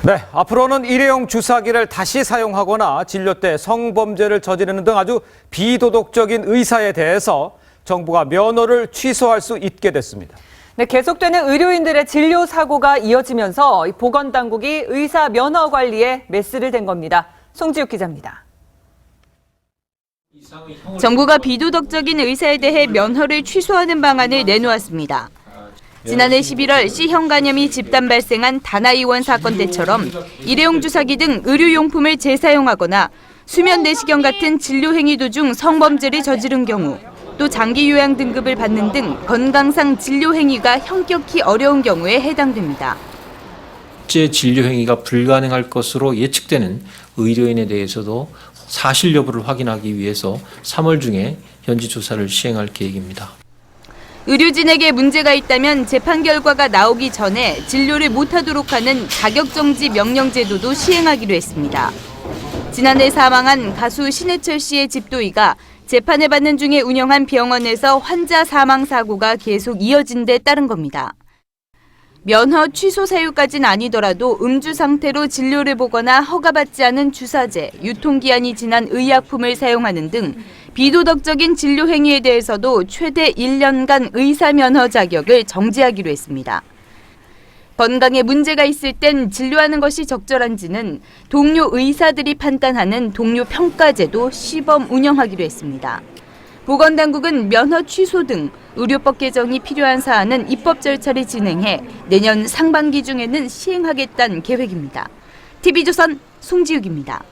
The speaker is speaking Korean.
네, 앞으로는 일회용 주사기를 다시 사용하거나 진료 때 성범죄를 저지르는 등 아주 비도덕적인 의사에 대해서 정부가 면허를 취소할 수 있게 됐습니다. 네, 계속되는 의료인들의 진료 사고가 이어지면서 보건당국이 의사 면허 관리에 메스를 댄 겁니다. 송지욱 기자입니다. 정부가 비도덕적인 의사에 대해 면허를 취소하는 방안을 내놓았습니다. 지난해 11월 C형 간염이 집단 발생한 다나이원 사건 때처럼 일회용 주사기 등 의료용품을 재사용하거나 수면 내시경 같은 진료 행위 도중 성범죄를 저지른 경우, 또 장기 요양 등급을 받는 등 건강상 진료 행위가 형격히 어려운 경우에 해당됩니다. 실제 진료 행위가 불가능할 것으로 예측되는 의료인에 대해서도 사실 여부를 확인하기 위해서 3월 중에 현지 조사를 시행할 계획입니다. 의료진에게 문제가 있다면 재판 결과가 나오기 전에 진료를 못하도록 하는 자격정지 명령 제도도 시행하기로 했습니다. 지난해 사망한 가수 신해철 씨의 집도의가 재판을 받는 중에 운영한 병원에서 환자 사망 사고가 계속 이어진 데 따른 겁니다. 면허 취소 사유까지는 아니더라도 음주 상태로 진료를 보거나 허가받지 않은 주사제, 유통기한이 지난 의약품을 사용하는 등 비도덕적인 진료 행위에 대해서도 최대 1년간 의사 면허 자격을 정지하기로 했습니다. 건강에 문제가 있을 땐 진료하는 것이 적절한지는 동료 의사들이 판단하는 동료 평가제도 시범 운영하기로 했습니다. 보건당국은 면허 취소 등 의료법 개정이 필요한 사안은 입법 절차를 진행해 내년 상반기 중에는 시행하겠다는 계획입니다. TV조선 송지욱입니다.